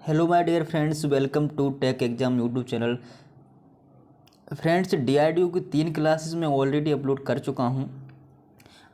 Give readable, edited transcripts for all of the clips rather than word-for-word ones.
Hello my dear friends, welcome to tech exam YouTube channel. Friends, DRDO की 3 classes मैं already upload कर चुका हूं।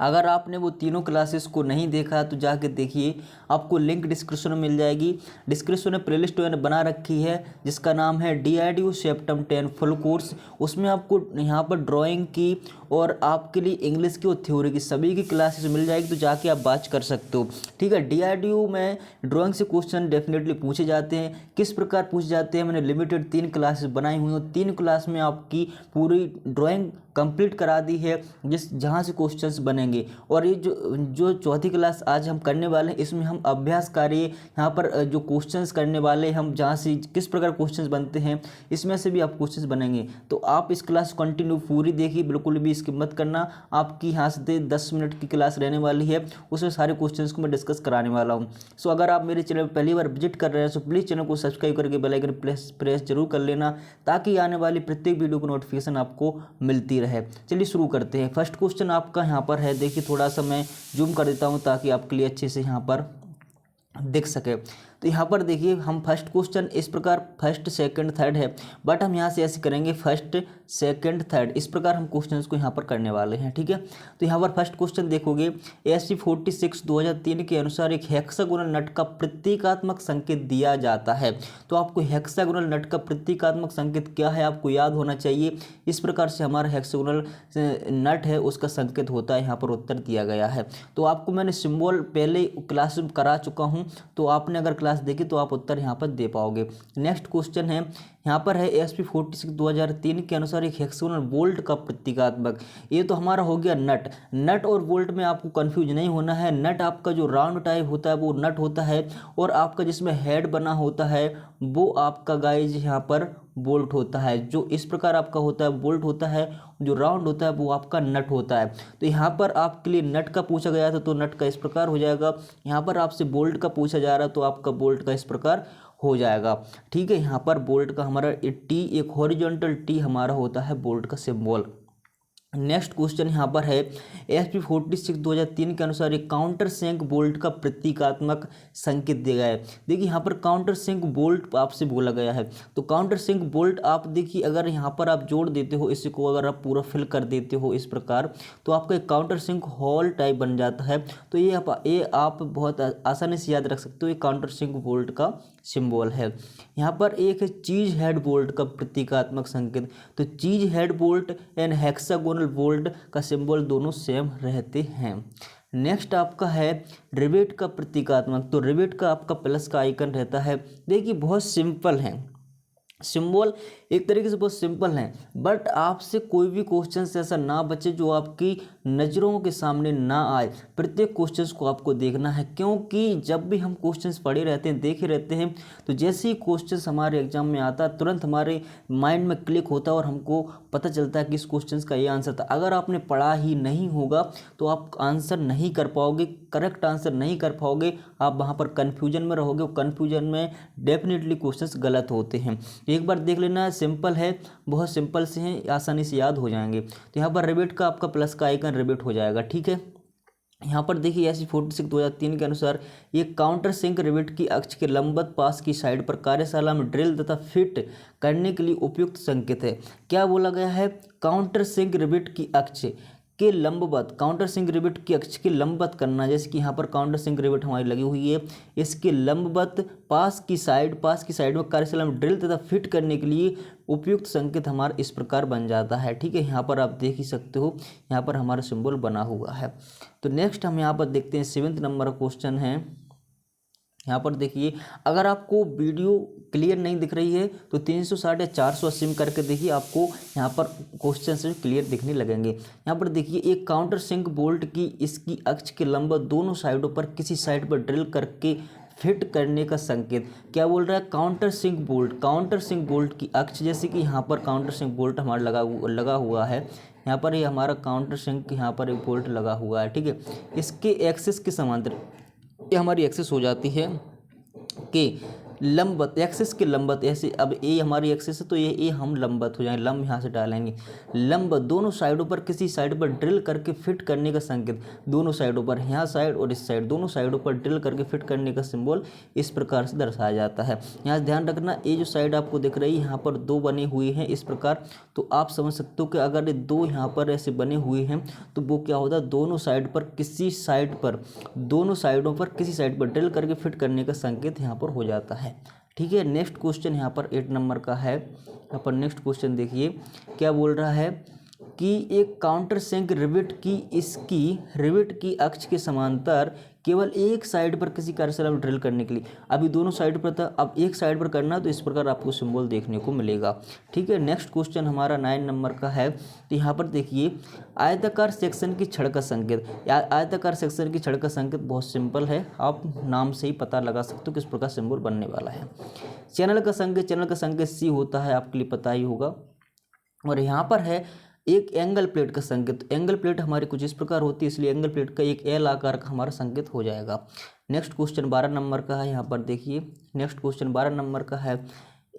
अगर आपने वो तीनों क्लासेस को नहीं देखा तो जाके देखिए, आपको लिंक डिस्क्रिप्शन में मिल जाएगी। डिस्क्रिप्शन में प्लेलिस्ट मैंने बना रखी है जिसका नाम है डीआरडीओ सेप्टेम 10 फुल कोर्स। उसमें आपको यहाँ पर ड्राइंग की और आपके लिए इंग्लिश की और थ्योरी की सभी की क्लासेस मिल जाएगी, तो जाके आप बात कर सकते हो। ठीक है, डीआरडीओ में ड्राइंग से क्वेश्चन डेफिनेटली पूछे जाते हैं। किस प्रकार पूछे जाते हैं, मैंने लिमिटेड 3 क्लासेस बनाई हुई हैं। 3 क्लास में आपकी पूरी ड्राइंग कंप्लीट करा दी है जहाँ से क्वेश्चंस बनेंगे। और ये जो चौथी क्लास आज हम करने वाले हैं, इसमें हम अभ्यास कार्य यहाँ पर जो क्वेश्चंस करने वाले हम जहाँ से किस प्रकार क्वेश्चंस बनते हैं, इसमें से भी आप क्वेश्चंस बनेंगे। तो आप इस क्लास कंटिन्यू पूरी देखिए, बिल्कुल भी स्किप मत करना। आपकी यहाँ से 10 मिनट की क्लास रहने वाली है, उसमें सारे क्वेश्चंस को मैं डिस्कस कराने वाला हूँ। सो अगर आप मेरे चैनल पर पहली बार विजिट कर रहे हैं तो प्लीज़ चैनल को सब्सक्राइब करके बेल आइकन प्रेस जरूर कर लेना, ताकि आने वाली प्रत्येक वीडियो की नोटिफिकेशन आपको मिलती रहे। चलिए शुरू करते हैं। फर्स्ट क्वेश्चन आपका यहाँ पर है, देखिए थोड़ा सा मैं जूम कर देता हूँ ताकि आपके लिए अच्छे से यहाँ पर दिख सके। तो यहाँ पर देखिए, हम फर्स्ट क्वेश्चन इस प्रकार फर्स्ट सेकंड थर्ड है, बट हम यहाँ से ऐसे करेंगे फर्स्ट सेकंड थर्ड, इस प्रकार हम क्वेश्चंस को यहाँ पर करने वाले हैं। ठीक है, तो यहाँ पर फर्स्ट क्वेश्चन देखोगे, ASCE 46 2003 के अनुसार एक हेक्सागोनल नट का प्रतीकात्मक संकेत दिया जाता है। तो आपको हेक्सागोनल नट का प्रतीकात्मक संकेत क्या है आपको याद होना चाहिए। इस प्रकार से हमारा हेक्सागोनल नट है उसका संकेत होता है, यहाँ पर उत्तर दिया गया है। तो आपको मैंने सिंबल पहले क्लास में करा चुका हूँ, तो आपने अगर क्लास देखी तो आप उत्तर यहाँ पर दे पाओगे। नेक्स्ट क्वेश्चन है, यहाँ पर है ASCE 46 2003 के अनुसार एक हेक्सागोनल बोल्ट का प्रतीकात्मक। ये तो हमारा हो गया नट और बोल्ट में आपको कंफ्यूज नहीं होना है। नट आपका जो राउंड टाइप होता है वो नट होता है, और आपका जिसमें हेड बना होता है वो आपका गाइज यहाँ पर बोल्ट होता है। जो इस प्रकार आपका होता है बोल्ट होता है, जो राउंड होता है वो आपका नट होता है। तो यहाँ पर आपके लिए नट का पूछा गया था तो नट का इस प्रकार हो जाएगा। यहाँ पर आपसे बोल्ट का पूछा जा रहा है तो आपका बोल्ट का इस प्रकार हो जाएगा। ठीक है, यहाँ पर बोल्ट का हमारा टी, एक हॉरिजॉन्टल टी हमारा होता है बोल्ट का सिंबल। नेक्स्ट क्वेश्चन यहाँ पर है, ASCE 46 2003 के अनुसार एक काउंटर सेंक बोल्ट का प्रतीकात्मक संकेत दिया गया है। देखिए यहाँ पर काउंटर सेंक बोल्ट आपसे बोला गया है, तो काउंटर सेंक बोल्ट आप देखिए, अगर यहाँ पर आप जोड़ देते हो इसी को, अगर आप पूरा फिल कर देते हो इस प्रकार, तो आपका एक काउंटर सेंक हॉल टाइप बन जाता है। तो ये आप बहुत आसानी से याद रख सकते हो, ये काउंटर सेंक बोल्ट का सिंबल है। यहाँ पर एक है चीज हेड बोल्ट का प्रतीकात्मक संकेत। तो चीज head bolt and hexagonal bolt का सिंबल दोनों सेम रहते हैं। नेक्स्ट आपका है रिवेट का प्रतीकात्मक। तो रिवेट का आपका प्लस का आइकन रहता है। देखिए बहुत सिंपल है सिंबल, एक तरीके से बहुत सिंपल है, बट आपसे कोई भी क्वेश्चन ऐसा ना बचे जो आपकी नज़रों के सामने ना आए। प्रत्येक क्वेश्चन को आपको देखना है, क्योंकि जब भी हम क्वेश्चंस पढ़े रहते हैं, देखे रहते हैं, तो जैसे ही क्वेश्चंस हमारे एग्जाम में आता है तुरंत हमारे माइंड में क्लिक होता है और हमको पता चलता है कि इस क्वेश्चन का ये आंसर था। अगर आपने पढ़ा ही नहीं होगा तो आप आंसर नहीं कर पाओगे, करेक्ट आंसर नहीं कर पाओगे, आप वहाँ पर कन्फ्यूजन में रहोगे। कन्फ्यूजन में डेफिनेटली क्वेश्चंस गलत होते हैं। एक बार देख लेना, सिंपल है, बहुत सिंपल से हैं, आसानी से याद हो जाएंगे। तो यहाँ पर रिवेट का आपका प्लस का आइकन रिवेट हो जाएगा। ठीक है, यहाँ पर देखिए ASCE 46 2003 के अनुसार ये काउंटर सिंक रिवेट की अक्ष के लंबवत पास की साइड पर कार्यशाला में ड्रिल तथा फिट करने के लिए उपयुक्त संकेत है। क्या बोला गया है, काउंटर सिंक रिवेट की अक्ष के लंबवत, काउंटर सिंक रिवेट की अक्ष के लंबवत करना। जैसे कि यहाँ पर काउंटर सिंक रिवेट हमारी लगी हुई है, इसके लंबवत पास की साइड में कार्यशाला में ड्रिल तथा फिट करने के लिए उपयुक्त संकेत हमारा इस प्रकार बन जाता है। ठीक है, यहाँ पर आप देख ही सकते हो, यहाँ पर हमारा सिंबल बना हुआ है। तो नेक्स्ट हम यहाँ पर देखते हैं 7वें नंबर का क्वेश्चन है। यहाँ पर देखिए, अगर आपको वीडियो क्लियर नहीं दिख रही है तो 360 या 480 में करके देखिए, आपको यहाँ पर क्वेश्चन से क्लियर दिखने लगेंगे। यहाँ पर देखिए, एक काउंटर सिंक बोल्ट की इसकी अक्ष के लंबवत दोनों साइडों पर किसी साइड पर ड्रिल करके फिट करने का संकेत। क्या बोल रहा है, काउंटर सिंक बोल्ट की अक्ष, जैसे कि यहाँ पर काउंटर सिंक बोल्ट हमारा लगा हुआ है, यहाँ पर ये हमारा काउंटर सिंक, यहाँ पर एक बोल्ट लगा हुआ है। ठीक है, इसके एक्सिस के समांतर ये हमारी एक्सेस हो जाती है कि लंबवत, एक्सिस के लंबवत, ऐसे अब ए हमारी एक्सिस है तो ये ए हम लंबवत हो जाएंगे, लंब यहाँ से डालेंगे, लंबवत दोनों साइडों पर किसी साइड पर ड्रिल करके फिट करने का संकेत, दोनों साइडों पर, यहाँ साइड और इस साइड दोनों साइडों पर ड्रिल करके फिट करने का सिंबल इस प्रकार से दर्शाया जाता है। यहाँ ध्यान रखना, ये जो साइड आपको दिख रही है यहाँ पर दो बने हुए हैं इस प्रकार, तो आप समझ सकते हो कि अगर ये दो यहाँ पर ऐसे बने हुए हैं तो वो क्या होता है, दोनों साइड पर किसी साइड पर, दोनों साइडों पर किसी साइड पर ड्रिल करके फिट करने का संकेत यहाँ पर हो जाता है। ठीक है, नेक्स्ट क्वेश्चन यहाँ पर 8 नंबर का है। यहाँ पर नेक्स्ट क्वेश्चन देखिए क्या बोल रहा है कि एक काउंटर सैंक रिवेट की इसकी रिवेट की अक्ष के समांतर केवल एक साइड पर किसी कार्यशाला में ड्रिल करने के लिए, अभी दोनों साइड पर था, अब एक साइड पर करना तो इस प्रकार आपको सिंबल देखने को मिलेगा। ठीक है, नेक्स्ट क्वेश्चन हमारा 9 नंबर का है। तो यहाँ पर देखिए आयताकार सेक्शन की छड़ का संकेत, आयताकार सेक्शन की छड़ का संकेत बहुत सिंपल है, आप नाम से ही पता लगा सकते हो किस प्रकार सिंबल बनने वाला है। चैनल का संकेत सी होता है, आपके लिए पता ही होगा। और यहाँ पर है एक एंगल प्लेट का संकेत, एंगल प्लेट हमारी कुछ इस प्रकार होती है, इसलिए एंगल प्लेट का एक एल आकार का हमारा संकेत हो जाएगा। नेक्स्ट क्वेश्चन 12 नंबर का है। यहाँ पर देखिए नेक्स्ट क्वेश्चन 12 नंबर का है।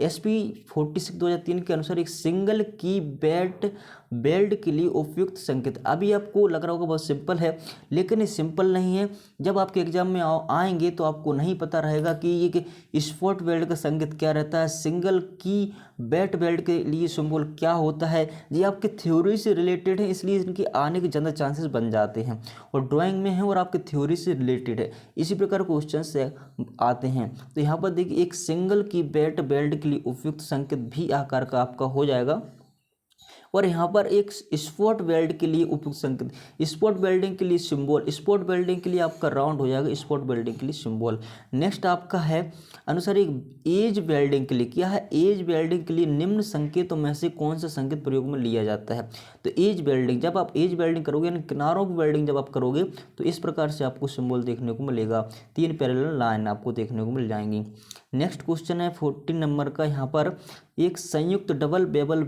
SP 46 2003 के अनुसार एक सिंगल की बेल्ट के लिए उपयुक्त संकेत, अभी आपको लग रहा होगा बहुत सिंपल है, लेकिन ये सिंपल नहीं है। जब आपके एग्जाम में आएंगे तो आपको नहीं पता रहेगा कि ये कि स्पॉट बेल्ट का संकेत क्या रहता है, सिंगल की बेल्ट के लिए सिंबल क्या होता है। ये आपके थ्योरी से रिलेटेड है, इसलिए इनके आने के ज़्यादा चांसेस बन जाते हैं, और ड्राइंग में है और आपके थ्योरी से रिलेटेड है, इसी प्रकार क्वेश्चन से आते हैं। तो यहाँ पर देखिए एक सिंगल की बेल्ट के लिए उपयुक्त संकेत भी आकार का आपका हो जाएगा। और यहाँ पर एक स्पॉट वेल्ड के लिए उपयुक्त संकेत, स्पॉट वेल्डिंग के लिए सिंबल, स्पॉट वेल्डिंग के लिए आपका राउंड हो जाएगा, स्पॉट वेल्डिंग के लिए सिंबल। नेक्स्ट आपका है अनुसार एक एज वेल्डिंग के लिए, क्या है, एज वेल्डिंग के लिए निम्न संकेतों में से कौन सा संकेत प्रयोग में लिया जाता है। तो एज वेल्डिंग, जब आप एज वेल्डिंग करोगे यानी किनारों की वेल्डिंग जब आप करोगे तो इस प्रकार से आपको सिंबल देखने को मिलेगा, 3 पैरेलल लाइन आपको देखने को मिल जाएंगी। नेक्स्ट क्वेश्चन है 14 नंबर का। यहाँ पर एक संयुक्त डबल बेबल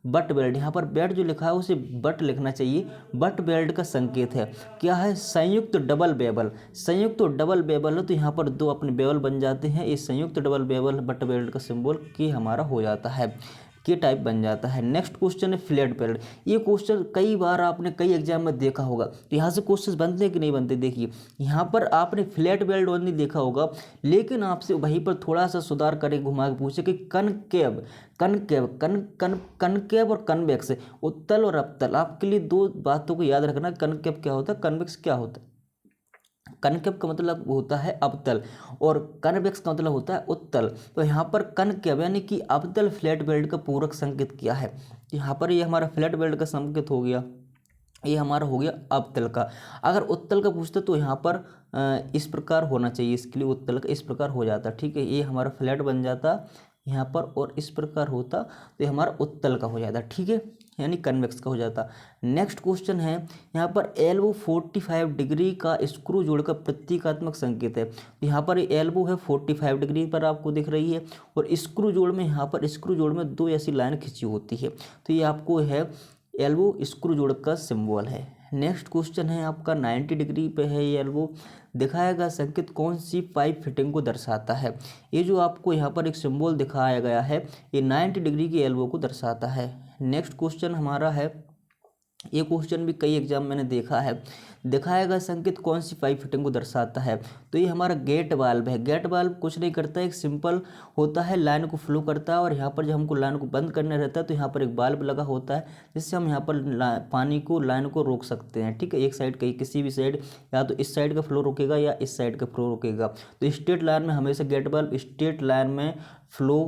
बट बेल्ट, यहाँ पर बेल्ट जो लिखा है उसे बट लिखना चाहिए, बट बेल्ट का संकेत है, क्या है, संयुक्त डबल बेबल, संयुक्त डबल बेबल है तो यहाँ पर दो अपने बेबल बन जाते हैं, इस संयुक्त डबल बेबल बट बेल्ट का सिंबल की हमारा हो जाता है, के टाइप बन जाता है। नेक्स्ट क्वेश्चन है फ्लैट बेल्ट, ये क्वेश्चन कई बार आपने कई एग्जाम में देखा होगा, तो यहाँ से क्वेश्चन बनते हैं कि नहीं बनते। देखिए यहाँ पर आपने फ्लैट बेल्ट ओनली देखा होगा, लेकिन आपसे वहीं पर थोड़ा सा सुधार करके घुमा के पूछे कि कनकेव और कन्वेक्स, उत्तल और अवतल, आपके लिए दो बातों को याद रखना, कनकेव क्या होता है, कन्वेक्स क्या होता है। कनकेव का मतलब होता है अवतल और कन्वेक्स का मतलब होता है उत्तल। तो यहाँ पर कनकेव यानी कि अवतल फ्लैट बेल्ट का पूरक संकेत क्या है, यहाँ पर ये हमारा फ्लैट बेल्ट का संकेत हो गया, ये हमारा हो गया अवतल का। अगर उत्तल का पूछते तो यहाँ पर इस प्रकार होना चाहिए, इसके लिए उत्तल का इस प्रकार हो जाता, ठीक है, ये हमारा फ्लैट बन जाता यहाँ पर और इस प्रकार होता तो ये हमारा उत्तल का हो जाता, ठीक है, यानी कन्वेक्स का हो जाता। नेक्स्ट क्वेश्चन है यहाँ पर एल्बो 45 डिग्री का स्क्रू जोड़ का प्रतीकात्मक संकेत है, यहाँ पर एल्बो है 45 डिग्री पर आपको दिख रही है और स्क्रू जोड़ में यहाँ पर स्क्रू जोड़ में दो ऐसी लाइन खिंची होती है, तो ये आपको है एल्बो स्क्रू जोड़ का सिंबल है। नेक्स्ट क्वेश्चन है आपका 90 डिग्री पे है ये एल्बो, दिखाया गया संकेत कौन सी पाइप फिटिंग को दर्शाता है। ये जो आपको यहाँ पर एक सिंबल दिखाया गया है ये 90 डिग्री की एल्बो को दर्शाता है। नेक्स्ट क्वेश्चन हमारा है, ये क्वेश्चन भी कई एग्जाम मैंने देखा है, दिखाया गया संकेत कौन सी पाइप फिटिंग को दर्शाता है। तो ये हमारा गेट वाल्व है, गेट वाल्व कुछ नहीं करता है, एक सिंपल होता है, लाइन को फ्लो करता है और यहाँ पर जब हमको लाइन को बंद करना रहता है तो यहाँ पर एक वाल्व लगा होता है जिससे हम यहाँ पर पानी को लाइन को रोक सकते हैं, ठीक है, एक साइड कहीं किसी भी साइड, या तो इस साइड का फ्लो रोकेगा या इस साइड का फ्लो रोकेगा। तो स्ट्रेट लाइन में हमेशा गेट वाल्व स्ट्रेट लाइन में फ्लो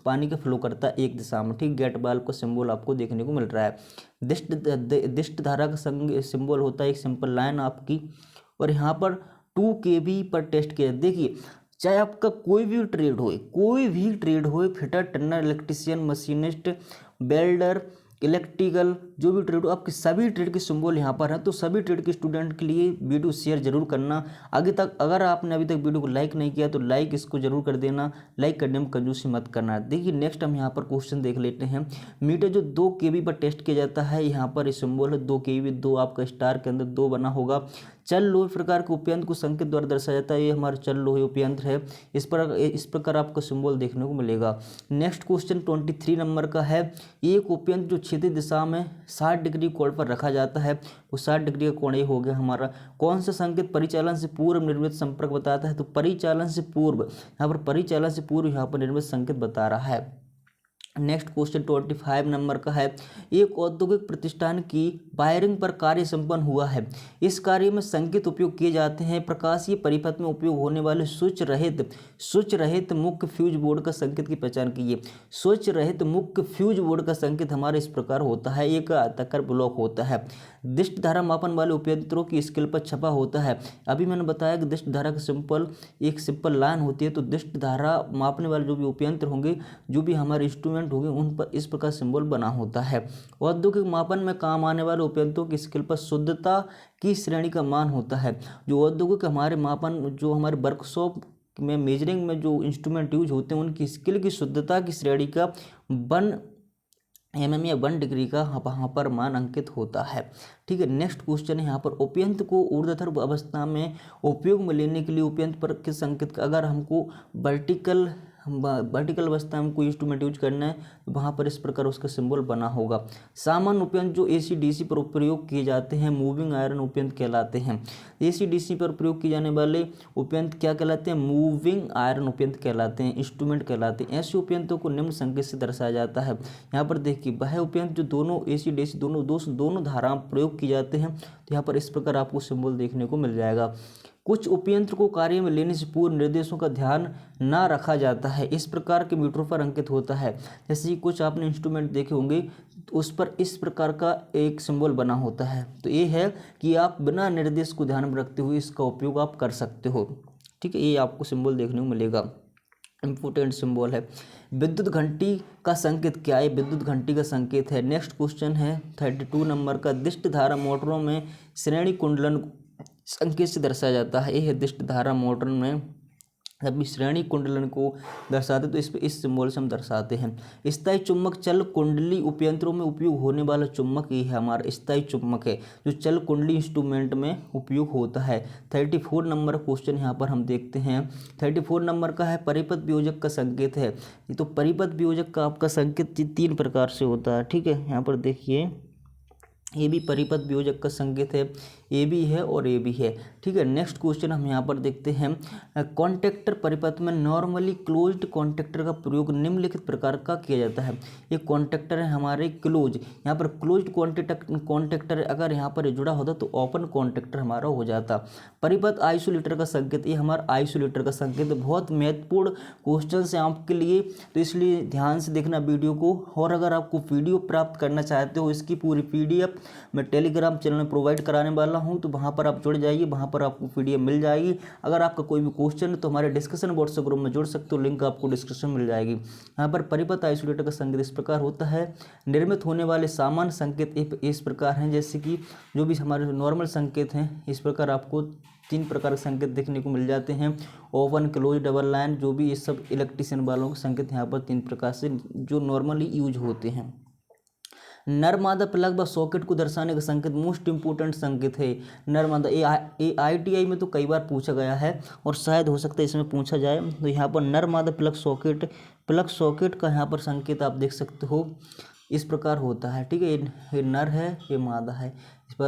पानी का फ्लो करता है एक दिशा में, ठीक, गेट वाल्व का सिंबल आपको देखने को मिल रहा है। दिष्ट धारा का सिंबल होता है एक सिंपल लाइन आपकी, और यहाँ पर 2 kV पर टेस्ट किया। देखिए चाहे आपका कोई भी ट्रेड हो, fitter, Turner, electrician, machinist, welder, electrical, जो भी ट्रेड हो, आपके सभी ट्रेड के सिंबल यहाँ पर हैं, तो सभी ट्रेड के स्टूडेंट के लिए वीडियो शेयर जरूर करना। आगे तक अगर आपने अभी तक वीडियो को लाइक नहीं किया तो लाइक इसको जरूर कर देना, लाइक करने में कंजूसी मत करना। देखिए नेक्स्ट हम यहाँ पर क्वेश्चन देख लेते हैं। मीटर जो 2 kV पर टेस्ट किया जाता है, यहाँ पर सिंबल है 2 kV, 2 आपका स्टार के अंदर 2 बना होगा। चल लोहे प्रकार के उपयंत्र को संकेत द्वारा दर्शाया जाता है। ये हमारा चल लोहे उपयंत्र है। इस प्रकार आपको सिंबल देखने को मिलेगा। नेक्स्ट क्वेश्चन 23 नंबर का है, एक उपयंत्र जो क्षैतिज दिशा में 60 डिग्री कोण पर रखा जाता है, वो 60 डिग्री का कोण ये हो गया हमारा। कौन सा संकेत परिचालन से पूर्व निर्मित संपर्क बताता है? तो परिचालन से पूर्व, यहाँ पर परिचालन से पूर्व यहाँ पर निर्मित संकेत बता रहा है। नेक्स्ट क्वेश्चन 25 नंबर का है, एक औद्योगिक प्रतिष्ठान की वायरिंग पर कार्य संपन्न हुआ है। इस कार्य में संकेत उपयोग किए जाते हैं। प्रकाशीय परिपथ में उपयोग होने वाले स्विच रहित मुख्य फ्यूज बोर्ड का संकेत की पहचान कीजिए। स्विच रहित मुख्य फ्यूज बोर्ड का संकेत हमारे इस प्रकार होता है, एक आयताकार ब्लॉक होता है। दिष्ट धारा मापन वाले उपयंत्रों की स्केल पर छपा होता है। अभी मैंने बताया कि दिष्ट धारा का एक सिंपल लाइन होती है, तो दिष्ट धारा मापने वाले जो भी उपयंत्र होंगे, जो भी हमारे इंस्ट्रूमेंट होंगे, उन पर इस प्रकार सिंबल बना होता है। औद्योगिक मापन में काम आने वाले उपयंत्रों की स्केल पर शुद्धता की श्रेणी का मान होता है। जो औद्योगिक हमारे मापन, जो हमारे वर्कशॉप में मेजरिंग में जो इंस्ट्रूमेंट यूज होते हैं, उनकी स्केल की शुद्धता की श्रेणी का 1 mm या 1 डिग्री का वहाँ पर मान अंकित होता है। ठीक है। नेक्स्ट क्वेश्चन है यहाँ पर, उपयंत्र को ऊर्ध्वाधर अवस्था में उपयोग में लेने के लिए उपयंत्र पर किस संकेत, अगर हमको वर्टिकल अवस्था में कोई इंस्ट्रूमेंट यूज करना है, तो वहाँ पर इस प्रकार उसका सिंबल बना होगा। सामान्य उपयंत्र जो AC DC पर प्रयोग किए जाते हैं, मूविंग आयरन उपयंत्र कहलाते हैं। AC DC पर प्रयोग किए जाने वाले उपयंत्र क्या कहलाते हैं? मूविंग आयरन उपयंत्र कहलाते हैं, इंस्ट्रूमेंट कहलाते हैं। ऐसे उपयंत्रों को निम्न संकेत से दर्शाया जाता है। यहाँ पर देखिए, वह उपयंत्र जो दोनों AC DC दोनों धारा प्रयोग किए जाते हैं, तो यहाँ पर इस प्रकार आपको सिंबल देखने को मिल जाएगा। कुछ उपयंत्र को कार्य में लेने से पूर्व निर्देशों का ध्यान ना रखा जाता है, इस प्रकार के मीटरों पर अंकित होता है। जैसे कि कुछ आपने इंस्ट्रूमेंट देखे होंगे, तो उस पर इस प्रकार का एक सिंबल बना होता है। तो ये है कि आप बिना निर्देश को ध्यान में रखते हुए इसका उपयोग आप कर सकते हो। ठीक है, ये आपको सिंबल देखने को मिलेगा। इम्पोर्टेंट सिंबल है। विद्युत घंटी का संकेत क्या है? विद्युत घंटी का संकेत है। नेक्स्ट क्वेश्चन है 32 नंबर का, दिष्ट धारा मोटरों में श्रेणी कुंडलन संकेत से दर्शाया जाता है। यह दिष्ट धारा मोटर में जब श्रेणी कुंडलन को दर्शाते, तो इस सिंबल से हम दर्शाते हैं। स्थायी चुंबक चल कुंडली उपयंत्रों में उपयोग होने वाला चुंबक ये है, हमारा स्थायी चुंबक है, जो चल कुंडली इंस्ट्रूमेंट में उपयोग होता है। 34 नंबर क्वेश्चन यहाँ पर हम देखते हैं। 34 नंबर का है, परिपथ वियोजक का संकेत है। ये तो परिपथ वियोजक का आपका संकेत 3 प्रकार से होता है। ठीक है, यहाँ पर देखिए, ये भी परिपथ वियोजक का संकेत है, ए भी है और ए भी है। ठीक है। नेक्स्ट क्वेश्चन हम यहाँ पर देखते हैं, कॉन्टेक्टर परिपथ में नॉर्मली क्लोज्ड कॉन्टेक्टर का प्रयोग निम्नलिखित प्रकार का किया जाता है। ये कॉन्टेक्टर है हमारे क्लोज, यहाँ पर क्लोज्ड कॉन्टेक्टर अगर यहाँ पर जुड़ा होता तो ओपन कॉन्टेक्टर हमारा हो जाता। परिपथ आइसोलेटर का संकेत, ये हमारा आइसोलेटर का संकेत बहुत महत्वपूर्ण क्वेश्चन है आपके लिए, तो इसलिए ध्यान से देखना वीडियो को। और अगर आपको वीडियो प्राप्त करना चाहते हो, इसकी पूरी PDF मैं टेलीग्राम चैनल में प्रोवाइड कराने वाला हूं, तो वहां पर आप जुड़ जाइए, वहां पर आपको PDF मिल जाएगी। अगर आपका कोई भी क्वेश्चन है तो हमारे डिस्कशन व्हाट्सएप ग्रुप में जुड़ सकते हो, लिंक आपको डिस्क्रिप्शन में मिल जाएगी। यहाँ पर परिपथ आइसोलेटर का संकेत इस प्रकार होता है। निर्मित होने वाले सामान्य संकेत इस प्रकार हैं, जैसे कि जो भी हमारे नॉर्मल संकेत हैं, इस प्रकार आपको 3 प्रकार के संकेत देखने को मिल जाते हैं। ओपन, क्लोज, डबल लाइन, जो भी ये सब इलेक्ट्रिशियन वालों के संकेत यहाँ पर 3 प्रकार से जो नॉर्मली यूज होते हैं। नर मादा प्लग व सॉकेट को दर्शाने का संकेत मोस्ट इंपोर्टेंट संकेत है। नर मादा, ये ITI में तो कई बार पूछा गया है और शायद हो सकता है इसमें पूछा जाए। तो यहाँ पर नर मादा प्लग सॉकेट का यहाँ पर संकेत आप देख सकते हो, इस प्रकार होता है। ठीक है, ये नर है, ये मादा है,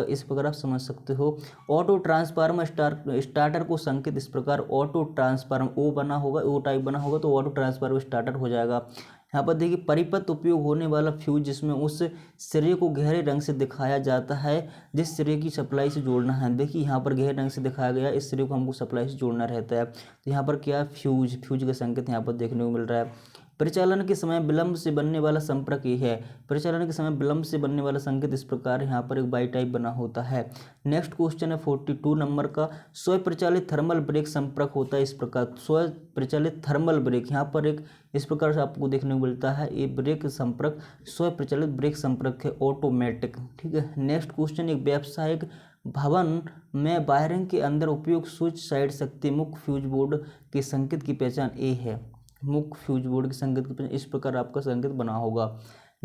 इस प्रकार आप समझ सकते हो। ऑटो ट्रांसफार्मर स्टार्टर को संकेत इस प्रकार, ऑटो ट्रांसफार्मर O बना होगा, O टाइप बना होगा तो ऑटो ट्रांसफार्मर स्टार्टर हो जाएगा। यहाँ पर देखिए, परिपथ उपयोग होने वाला फ्यूज, जिसमें उस सिरे को गहरे रंग से दिखाया जाता है जिस सिरे की सप्लाई से जोड़ना है। देखिए यहाँ पर गहरे रंग से दिखाया गया, इस सिरे को हमको सप्लाई से जोड़ना रहता है। तो यहाँ पर क्या, फ्यूज का संकेत यहाँ पर देखने को मिल रहा है। परिचालन के समय विलंब से बनने वाला संपर्क ये है। परिचालन के समय विलंब से बनने वाला संकेत इस प्रकार यहाँ पर एक बाई टाइप बना होता है। नेक्स्ट क्वेश्चन है 42 नंबर का, स्वयं प्रचालित थर्मल ब्रेक संपर्क होता है इस प्रकार। स्वयं प्रचालित थर्मल ब्रेक, यहाँ पर एक इस प्रकार से आपको देखने को मिलता है। ये ब्रेक संपर्क स्वयं प्रचालित ब्रेक संपर्क है, ऑटोमेटिक। ठीक है। नेक्स्ट क्वेश्चन, एक व्यावसायिक भवन में वायरिंग के अंदर उपयोग स्विच साइड शक्ति मुख्य फ्यूज बोर्ड के संकेत की पहचान ए है। मुख्य फ्यूज बोर्ड के संकेत की पहचान इस प्रकार आपका संकेत बना होगा।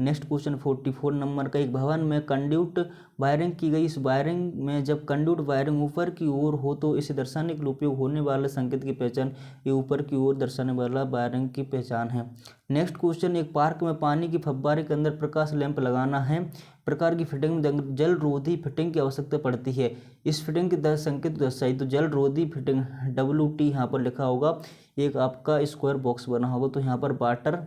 नेक्स्ट क्वेश्चन 44 नंबर का, एक भवन में कंड्यूट वायरिंग की गई, इस वायरिंग में जब कंड्यूट वायरिंग ऊपर की ओर हो तो इसे दर्शाने के लिए उपयोग होने वाले संकेत की पहचान, ये ऊपर की ओर दर्शाने वाला वायरिंग की पहचान है। नेक्स्ट क्वेश्चन, एक पार्क में पानी की फव्वारे के अंदर प्रकाश लैंप लगाना है, प्रकार की फिटिंग में जल रोधी फिटिंग की आवश्यकता पड़ती है, इस फिटिंग के संकेत दर्शाई, तो जल रोधी फिटिंग WT यहाँ पर लिखा होगा, एक आपका स्क्वायर बॉक्स बना होगा, तो यहाँ पर वाटर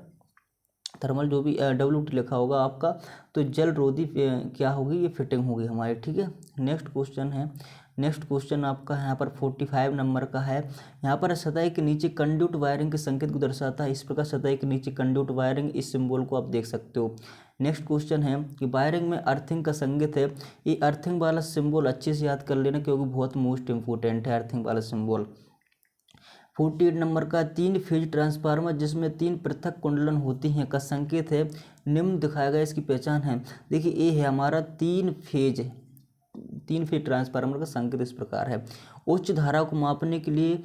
थर्मल जो भी WT लिखा होगा आपका, तो जल रोधी क्या होगी, ये फिटिंग होगी हमारी, ठीक है। नेक्स्ट क्वेश्चन है, नेक्स्ट क्वेश्चन आपका यहाँ पर 45 नंबर का है, यहाँ पर सतह के नीचे कंड्यूट वायरिंग के संकेत को दर्शाता है, इस प्रकार सतह के नीचे कंड्यूट वायरिंग, इस सिंबल को आप देख सकते हो। नेक्स्ट क्वेश्चन है कि वायरिंग में अर्थिंग का संकेत है, ये अर्थिंग वाला सिंबल अच्छे से याद कर लेना क्योंकि बहुत मोस्ट इंपॉर्टेंट है अर्थिंग वाला सिंबल। 48 नंबर का, 3 फेज ट्रांसफार्मर जिसमें 3 पृथक कुंडलन होती हैं का संकेत है, निम्न दिखाया गया, इसकी पहचान है। देखिए ये है हमारा 3 फेज ट्रांसफार्मर का संकेत इस प्रकार है। उच्च धारा को मापने के लिए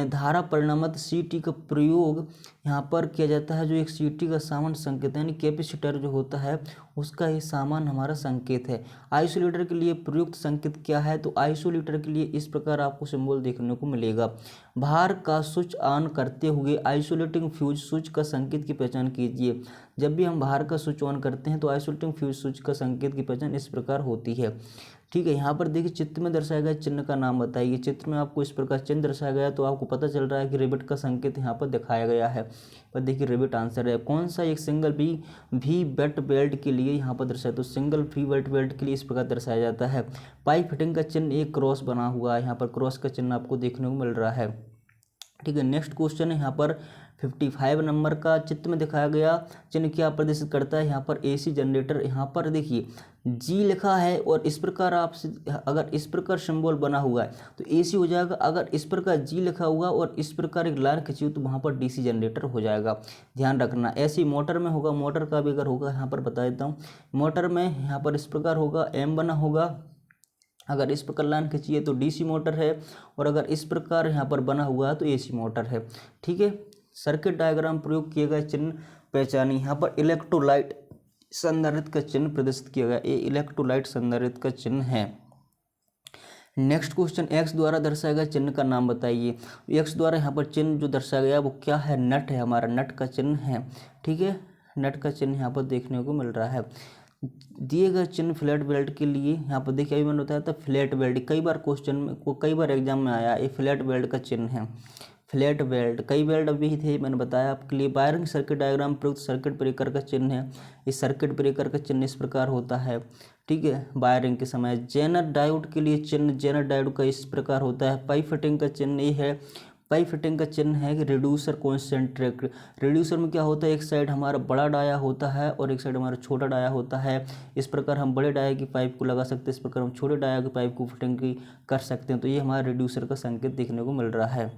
धारा परिणामत CT का प्रयोग यहाँ पर किया जाता है, जो एक CT का सामान्य संकेत है, यानी कैपेसिटर जो होता है उसका ये सामान्य हमारा संकेत है। आइसोलेटर के लिए प्रयुक्त संकेत क्या है, तो आइसोलेटर के लिए इस प्रकार आपको सिंबल देखने को मिलेगा। भार का स्विच ऑन करते हुए आइसोलेटिंग फ्यूज स्विच का संकेत की पहचान कीजिए। जब भी हम भार का स्विच ऑन करते हैं तो आइसोलेटिंग फ्यूज स्विच का संकेत की पहचान इस प्रकार होती है, ठीक है। यहाँ पर देखिए चित्र में दर्शाया गया चिन्ह का नाम बताइए, चित्र में आपको इस प्रकार चिन्ह दर्शाया गया तो आपको पता चल रहा है कि रिवेट का संकेत यहाँ पर दिखाया गया है, पर देखिए रिवेट आंसर है। कौन सा एक सिंगल भी बेट बेल्ट के लिए यहाँ पर दर्शाया, तो सिंगल भी बेल्ट के लिए इस प्रकार दर्शाया जाता है। पाइप फिटिंग का चिन्ह एक क्रॉस बना हुआ है, यहाँ पर क्रॉस का चिन्ह आपको देखने को मिल रहा है, ठीक है। नेक्स्ट क्वेश्चन है यहाँ पर 55 नंबर का, चित्र में दिखाया गया चिन्ह क्या प्रदर्शित करता है, यहाँ पर AC जनरेटर, यहाँ पर देखिए G लिखा है और इस प्रकार आपसे अगर इस प्रकार सिंबल बना हुआ है तो AC हो जाएगा, अगर इस प्रकार G लिखा हुआ और इस प्रकार एक लाइन खींची हो तो वहाँ पर DC जनरेटर हो जाएगा, ध्यान रखना। ऐसे मोटर में होगा, मोटर का भी अगर होगा यहाँ पर बता देता हूँ, मोटर में यहाँ पर इस प्रकार होगा, M बना होगा, अगर इस प्रकार लाइन खींचिए तो DC मोटर है, और अगर इस प्रकार यहाँ पर बना हुआ है तो AC मोटर है, ठीक है। सर्किट डायग्राम प्रयोग किए गए चिन्ह पहचानी, यहाँ पर इलेक्ट्रोलाइट संधारित्र का चिन्ह प्रदर्शित किया गया, ये इलेक्ट्रोलाइट संधारित्र का चिन्ह है। नेक्स्ट क्वेश्चन, X द्वारा दर्शाया गया चिन्ह का नाम बताइए। X द्वारा यहाँ पर चिन्ह जो दर्शाया गया वो क्या है, नट है, हमारा नट का चिन्ह है, ठीक है। नट का चिन्ह यहाँ पर देखने को मिल रहा है। दिए गए चिन्ह फ्लैट बेल्ट के लिए, यहाँ पर देखिए अभी मैंने बताया था फ्लैट बेल्ट, कई बार क्वेश्चन में कई बार एग्जाम में आया, ये फ्लैट बेल्ट का चिन्ह है, फ्लैट बेल्ट। कई बेल्ट अभी थे मैंने बताया आपके लिए। वायरिंग सर्किट डायग्राम प्रयुक्त सर्किट ब्रेकर का चिन्ह है, इस सर्किट ब्रेकर का चिन्ह इस प्रकार होता है, ठीक है, वायरिंग के समय। जेनर डायोड के लिए चिन्ह, जेनर डायोड का इस प्रकार होता है। पाइप फिटिंग का चिन्ह ये है, पाइप फिटिंग का चिन्ह है कि रिड्यूसर कॉन्सेंट्रेट। रिड्यूसर में क्या होता है, एक साइड हमारा बड़ा डाया होता है और एक साइड हमारा छोटा डाया होता है, इस प्रकार हम बड़े डाया की पाइप को लगा सकते हैं, इस प्रकार हम छोटे डाया की पाइप को फिटिंग की कर सकते हैं, तो ये हमारा रिड्यूसर का संकेत देखने को मिल रहा है,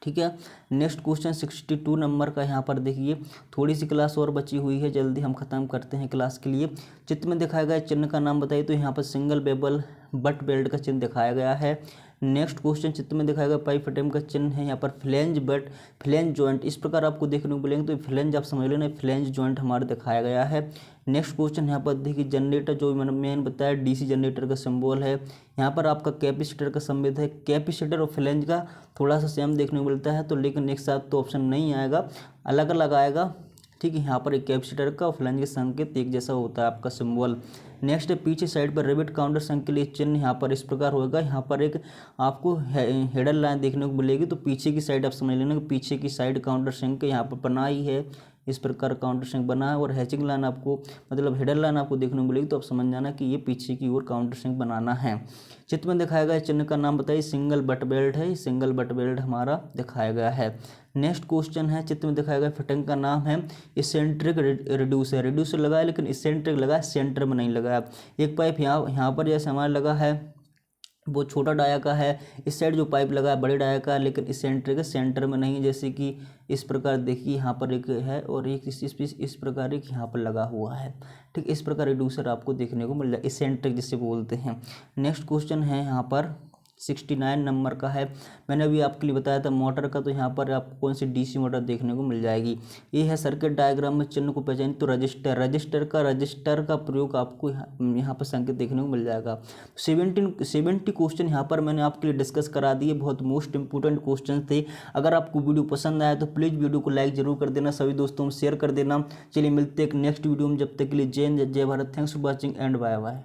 ठीक है। नेक्स्ट क्वेश्चन 62 नंबर का, यहाँ पर देखिए थोड़ी सी क्लास और बची हुई है, जल्दी हम खत्म करते हैं क्लास के लिए। चित्र में दिखाया गया चिन्ह का नाम बताइए, तो यहाँ पर सिंगल बेबल बट बेल्ट का चिन्ह दिखाया गया है। नेक्स्ट क्वेश्चन, चित्र में दिखाया गया पाइप फिटिंग का चिन्ह है, यहाँ पर फ्लेंज बट फ्लेंज जॉइंट इस प्रकार आपको देखने को मिलेंगे, तो फ्लेंज आप समझ लेना, फ्लेंज जॉइंट हमारा दिखाया गया है। नेक्स्ट क्वेश्चन यहाँ पर देखिए जनरेटर, जो मैंने मेन बताया DC जनरेटर का सिंबल है, यहाँ पर आपका कैपेसिटर का संबंध है। कैपेसिटर और फ्लेंज का थोड़ा सा सेम देखने को मिलता है, तो लेकिन एक साथ तो ऑप्शन नहीं आएगा, अलग अलग आएगा, ठीक है। यहाँ पर एक कैपेसिटर का और फ्लेंज का संकेत एक जैसा होता है आपका सिंबल। नेक्स्ट है पीछे साइड पर रिवेट काउंटर संख्या के लिए चिन्ह यहाँ पर इस प्रकार होगा, यहाँ पर एक आपको हेडर लाइन देखने को मिलेगी, तो पीछे की साइड आप समझ लेना कि पीछे की साइड काउंटर संख्या यहाँ पर बनाई है, इस प्रकार काउंटर संख्या बना है, और हैचिंग लाइन आपको मतलब हेडर लाइन आपको देखने को मिलेगी, तो आप समझ जाना कि ये पीछे की ओर काउंटर संख्या बनाना है। चित्र में दिखाया गया चिन्ह का नाम बताइए, सिंगल बट बेल्ट है, सिंगल बट बेल्ट हमारा दिखाया गया है। नेक्स्ट क्वेश्चन है, चित्र में दिखाया गया फिटिंग का नाम है इसेंट्रिक रिड्यूसर। रिड्यूसर लगाया लेकिन इसेंट्रिक लगाया, सेंटर में नहीं लगाया। एक पाइप यहाँ पर जैसे हमारा लगा है वो छोटा डाया का है, इस साइड जो पाइप लगा है बड़े डाया का, लेकिन इसेंट्रिक सेंटर में नहीं, जैसे कि इस प्रकार देखिए यहाँ पर एक है और एक इस प्रकार एक यहाँ पर लगा हुआ है, ठीक, इस प्रकार रिड्यूसर आपको देखने को मिल जाए, इसेंट्रिक जिसे बोलते हैं। नेक्स्ट क्वेश्चन है यहाँ पर 69 नंबर का है। मैंने अभी आपके लिए बताया था मोटर का, तो यहाँ पर आपको कौन सी डीसी मोटर देखने को मिल जाएगी। ये है सर्किट डायग्राम में चिन्ह को पहचान, तो रजिस्टर का प्रयोग आपको यहाँ पर संकेत देखने को मिल जाएगा। 70 क्वेश्चन यहाँ पर मैंने आपके लिए डिस्कस करा दिए, बहुत मोस्ट इंपोर्टेंट क्वेश्चन थे। अगर आपको वीडियो पसंद आया तो प्लीज़ वीडियो को लाइक जरूर कर देना, सभी दोस्तों में शेयर कर देना। चलिए मिलते हैं एक नेक्स्ट वीडियो में, जब तक के लिए जय हिंद जय Bharat. Thanks for watching and bye bye.